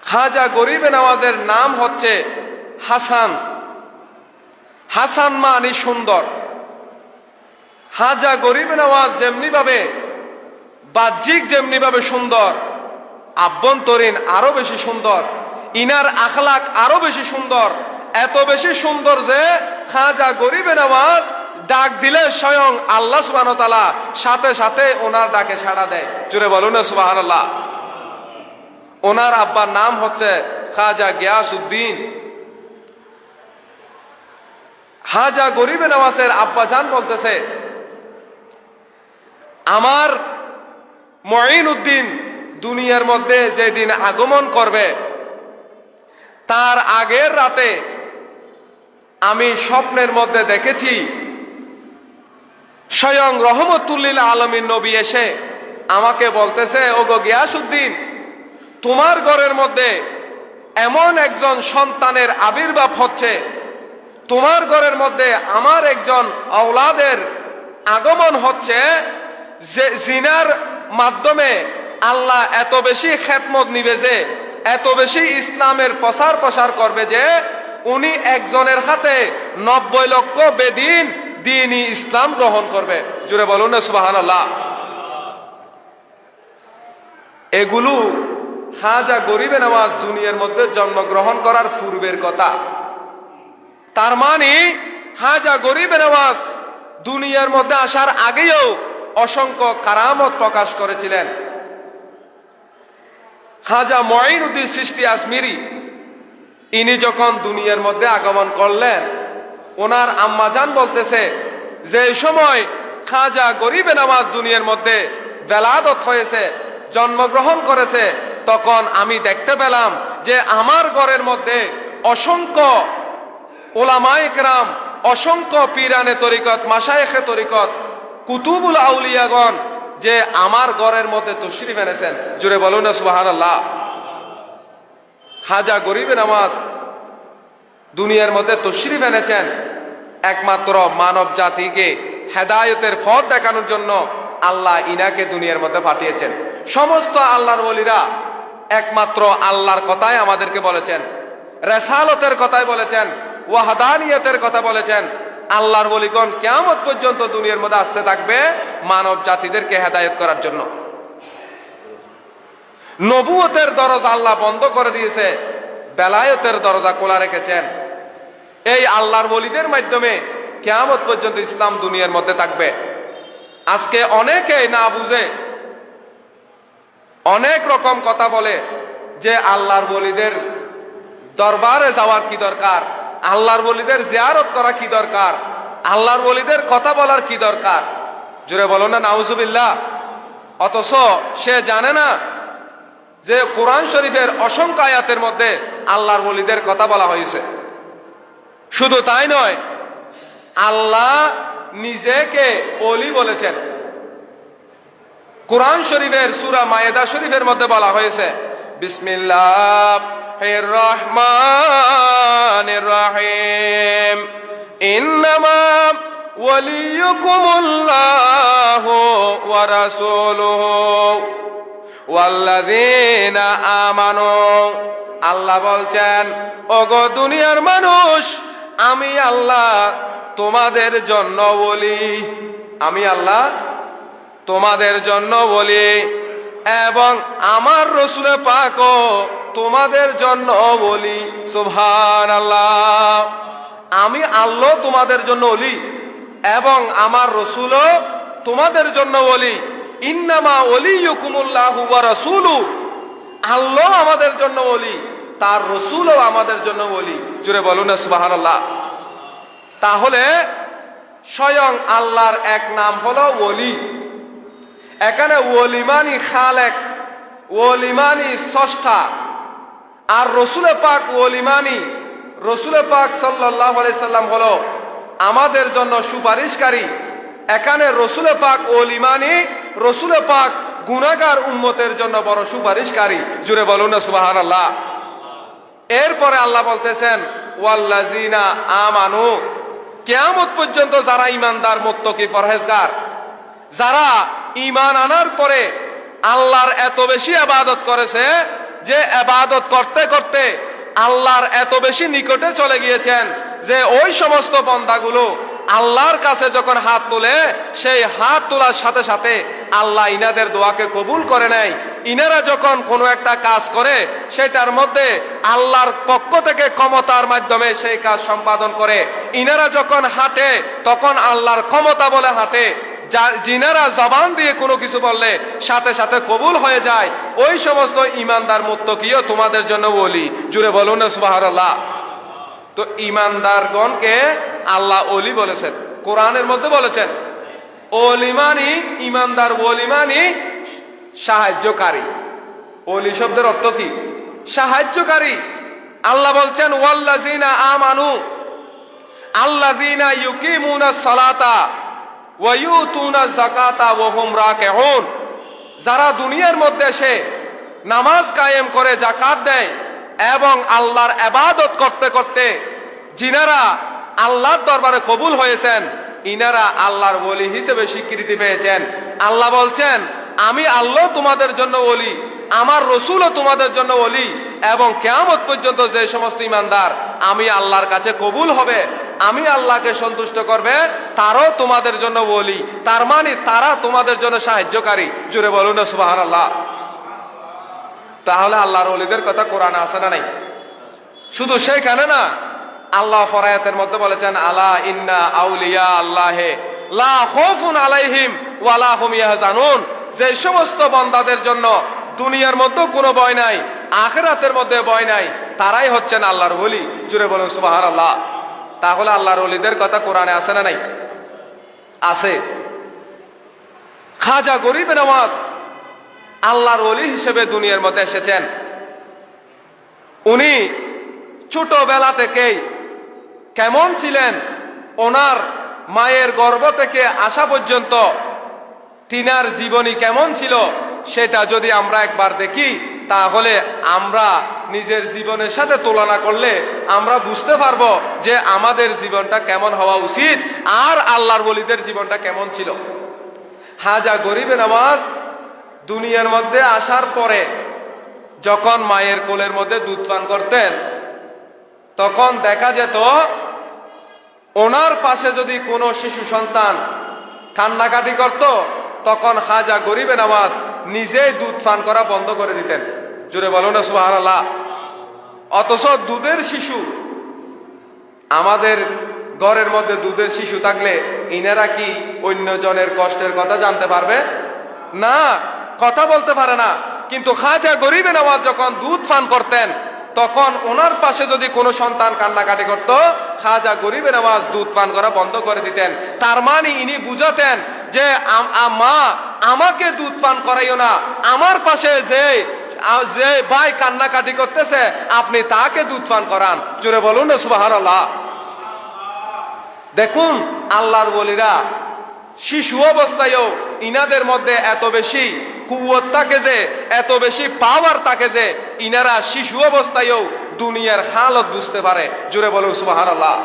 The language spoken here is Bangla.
খাজা গরিবে নওয়াজের নাম হচ্ছে হাসান। হাসান মানে সুন্দর। খাজা গরিবে নওয়াজ যেমনি ভাবে বাহ্যিক যেমনি ভাবে সুন্দর, আভ্যন্তরীণ আরো বেশি সুন্দর, ইনার আখলাক আরো বেশি সুন্দর। এত বেশি সুন্দর যে খাজা গরিবে নওয়াজ ডাক দিলে স্বয়ং আল্লাহ সুবহানাহু ওয়া তাআলা সাথে সাথে ওনার ডাকে সাড়া দেয়। জোরে বলুন না সুবহানাল্লাহ। ওনার আব্বার নাম হচ্ছে খাজা গিয়াসউদ্দিন। খাজা গরিবে নওয়াজের আব্বা জান বলতেছে, আমার মুঈনউদ্দিন দুনিয়ার মধ্যে যেদিন আগমন করবে তার আগের রাতে আমি স্বপ্নের মধ্যে দেখেছি স্বয়ং রহমতুল লিল আলামিন নবী এসে আমাকে বলতেছে, ওগো গিয়াসউদ্দিন, তোমার ঘরের মধ্যে এমন একজন সন্তানের আবির্ভাব হচ্ছে, তোমার ঘরের মধ্যে আমার একজন আওলাদের আগমন হচ্ছে, যে জিনার মাধ্যমে আল্লাহ এত বেশি খেদমত নিবে, যে এত বেশি ইসলামের প্রসার করবে যে উনি একজনের হাতে 90 লক্ষ বেদিন দ্বীনি ইসলাম গ্রহণ করবে। জুড়ে বলুন না সুবহানাল্লাহ। এগুলো খাজা গরিবে নওয়াজ দুনিয়ার মধ্যে জন্মগ্রহণ করার পূর্বের কথা। তার মানে খাজা গরিবে নওয়াজ দুনিয়ার মধ্যে আসার আগেও অসংখ্য কারামত প্রকাশ করেছিলেন। খাজা মুঈনউদ্দিন চিশতি আজমিরি ইনি যখন দুনিয়ার মধ্যে আগমন করলেন, ওনার আম্মাজান বলতেছে যে এই সময় খাজা গরিবে নওয়াজ দুনিয়ার মধ্যে বেলাদত হয়েছে, জন্মগ্রহণ করেছে, তখন আমি দেখতে পেলাম যে আমার ঘরের মধ্যে অসংখ্য উলামায়ে কেরাম, অসংখ্য পীরানে তরিকত, মাশায়েখে তরিকত, কুতুবুল আউলিয়াগণ যে আমার ঘরের মধ্যে তশরিফ এনেছেন। জুড়ে বলুন না সুবহানাল্লাহ। খাজা গরিবে নওয়াজ দুনিয়ার মধ্যে তশরিফ এনেছেন একমাত্র মানব জাতিকে হেদায়েতের পথ দেখানোর জন্য। আল্লাহ ইনাকে দুনিয়ার মধ্যে পাঠিয়েছেন। সমস্ত আল্লাহর ওলিরা একমাত্র আল্লাহর কথাই আমাদেরকে বলেছেন, রিসালতের কথাই বলেছেন, ওয়াহদানিয়তের কথা বলেছেন। আল্লাহর ওলিগণ কিয়ামত পর্যন্ত দুনিয়ার মধ্যে আসতে থাকবে মানব জাতিদেরকে হেদায়েত করার জন্য। নবুয়তের দরজা আল্লাহ বন্ধ করে দিয়েছে, বেলায়েতের দরজা খোলা রেখেছেন। এই আল্লাহর ওলিদের মাধ্যমে কিয়ামত পর্যন্ত ইসলাম দুনিয়ার মধ্যে থাকবে। আজকে অনেকেই না বুঝে অনেক রকম কথা বলে যে আল্লাহর ওলিদের দরবারে যাওয়ার কি দরকার, আল্লাহর ওলিদের জিয়ারত করা কি দরকার, আল্লাহর ওলিদের কথা বলার কি দরকার। জোরে বলো না নাউজুবিল্লাহ। অথচ সে জানে না যে কোরআন শরীফের অসংখ্য আয়াতের মধ্যে আল্লাহর ওলিদের কথা বলা হয়েছে। শুধু তাই নয়, আল্লাহ নিজেকে ওলি বলেছেন। কোরআন শরীফের সূরা মায়েদা শরীফের মধ্যে বলা হয়েছে, বিসমিল্লাহির রহমানির রহিম, ইন্নামা ওয়ালিয়ুকুমুল্লাহু ওয়া রাসূলুহু ওয়াল্লাযীনা আমানু। আল্লাহ বলছেন, ওগো দুনিয়ার মানুষ, আমি আল্লাহ তোমাদের জন্য ওলি, আমি আল্লাহ তোমাদের জন্য ওলি, এবং আমার রাসূল পাকও তোমাদের জন্য ওলি। সুবহানাল্লাহ। আমি আল্লাহ তোমাদের জন্য ওলি এবং আমার রাসূলও তোমাদের জন্য ওলি। ইন্নামা ওলিয়ুকুমুল্লাহু ওয়া রাসূলুহু, আল্লাহ আমাদের জন্য ওলি, তার রাসূলও আমাদের জন্য ওলি। জোরে বলুন না সুবহানাল্লাহ। তাহলে স্বয়ং আল্লাহর এক নাম হলো ওলি। এখানে ওলি মানি খালেক, ওলি মানি স্রষ্টা, আর রাসূল পাক ওলি মানি, রাসূল পাক সাল্লাল্লাহু আলাইহি সাল্লাম হলো আমাদের জন্য সুপারিশকারী। এখানে রাসূল পাক ওলি মানি রাসূল পাক গুনাহগার উম্মতের জন্য বড় সুপারিশকারী। জুড়ে বলুন না সুবহানাল্লাহ। এরপরে আল্লাহ বলতেছেন, ওয়াল্লাযিনা আমানু, কিয়ামত পর্যন্ত যারা ঈমানদার, মুত্তাকি, পরহেজগার, যারা ঈমান আনার পরে আল্লাহর এত বেশি ইবাদত করেছে যে ইবাদত করতে করতে আল্লাহর এত বেশি নিকটে চলে গিয়েছেন যে ওই সমস্ত বান্দাগুলো আল্লাহর কাছে যখন হাত তোলে, সেই হাত তোলার সাথে সাথে আল্লাহ ইনাদের দোয়াকে কবুল করে নেয়। ইনারা যখন কোনো একটা কাজ করে, সেটার মধ্যে আল্লাহর পক্ষ থেকে ক্ষমতার মাধ্যমে সেই কাজ সম্পাদন করে। ইনারা যখন হাঁটে, তখন আল্লাহর ক্ষমতা বলে হাঁটে। যিনারা জবান দিয়ে কোনো কিছু বললে সাথে সাথে কবুল হয়ে যায়, ওই সমস্ত ইমানদার মুত্তাকিও তোমাদের জন্য ওলি। জুড়ে বলুন না সুবহানাল্লাহ। তো ইমানদারগণকে আল্লাহ ওলি বলেছেন, কোরআনের মধ্যে বলেছেন ওলি মানি ইমানদার, ওলি মানি সাহায্যকারী। ওলি শব্দের অর্থ কি? সাহায্যকারী। আল্লাহ বলছেন ওয়াল্লাযিনা আমানু আল্লাযিনা ইউকিমুনাস সালাতা ওয়া ইউতুনাজ যাকাতা ওয়া হুম রাকিউন। যারা দুনিয়ার মধ্যে এসে নামাজ কায়েম করে যাকাত দেয় এবং আল্লাহর ইবাদত করতে করতে যিনারা আল্লাহর দরবারে কবুল হয়েছেন, ইনারা আল্লাহর ওলি হিসেবে স্বীকৃতি পেয়েছেন। আল্লাহ বলছেন আমি আল্লাহ তোমাদের জন্য ওলি, আমার রসুলও তোমাদের জন্য ওলি, এবং কিয়ামত পর্যন্ত যে সমস্ত ইমানদার আমি আল্লাহর কাছে কবুল হবে, আমি আল্লাহকে সন্তুষ্ট করবে, তারও তোমাদের জন্য ওলি। তার মানে তারা তোমাদের জন্য সাহায্যকারী। জুড়ে বলুন না সুবহানাল্লাহ। তাহলে আল্লাহর ওলিদের কথা কোরআনে আছে না নাই? শুধু সেইখানে না, আল্লাহ ফরায়াতের মধ্যে বলেছেন আলা ইন্না আউলিয়া আল্লাহে লা খাউফুন আলাইহিম ওয়া লা হুম ইয়াহজানুন। যে সমস্ত বান্দাদের জন্য দুনিয়ার মধ্যে কোনো ভয় নাই, আখিরাতের মধ্যে ভয় নাই, তারাই হচ্ছেন আল্লাহর ওলি। জুড়ে বলুন সুবহানাল্লাহ। তাহলে আল্লাহর ওলিদের কথা কোরআনে আছে না নাই? আছে। খাজা গরিব নওয়াজ আল্লাহর ওলি হিসেবে দুনিয়ার মধ্যে এসেছেন। উনি ছোটবেলা থেকেই কেমন ছিলেন, ওনার মায়ের গর্ভ থেকে আসা পর্যন্ত তিনার জীবনী কেমন ছিল, সেটা যদি আমরা একবার দেখি, তাহলে আমরা নিজের জীবনের সাথে তুলনা করলে আমরা বুঝতে পারবো যে আমাদের জীবনটা কেমন হওয়া উচিত আর আল্লাহর ওলিদের জীবনটা কেমন ছিল। খাজা গরিব নওয়াজ দুনিয়ার মধ্যে আসার পরে যখন মায়ের কোলের মধ্যে দুধ পান করতেন, তখন দেখা যেত ওনার পাশে যদি কোনো শিশু সন্তান কান্নাকাটি করত, তখন খাজা গরিব নওয়াজ নিজেই দুধ পান করা বন্ধ করে দিতেন। জুড়ে বলুন না সুবহানাল্লাহ। অথচ দুধের শিশু, আমাদের ঘরের মধ্যে দুধের শিশু থাকলে ইনারা কি অন্য জনের কষ্টের কথা জানতে পারবে? না, কথা বলতে পারে না। কিন্তু খাজা গরিব নওয়াজ যখন দুধ পান করতেন, তখন ওনার পাশে যদি কোনো সন্তান কান্নাকাটি করত, খাজা গরিব নওয়াজ দুধ পান করা বন্ধ করে দিতেন। তার মানে ইনি বুঝাতেন যে মা আমাকে দুধ পান করাইও না, আমার পাশে যে ভাই কান্নাকাটি করতেছে আপনি তাকে দুধ পান করান। জোরে বলুন না সুবহানাল্লাহ। দেখুন আল্লাহর ওলিরা শিশু অবস্থায়ও ইনাদের মধ্যে এত বেশি কুওয়াত থাকে যে, এত বেশি পাওয়ার থাকে যে ইনারা শিশু অবস্থায়ও দুনিয়ার হালত বুঝতে পারে। জোরে বলুন সুবহানাল্লাহ।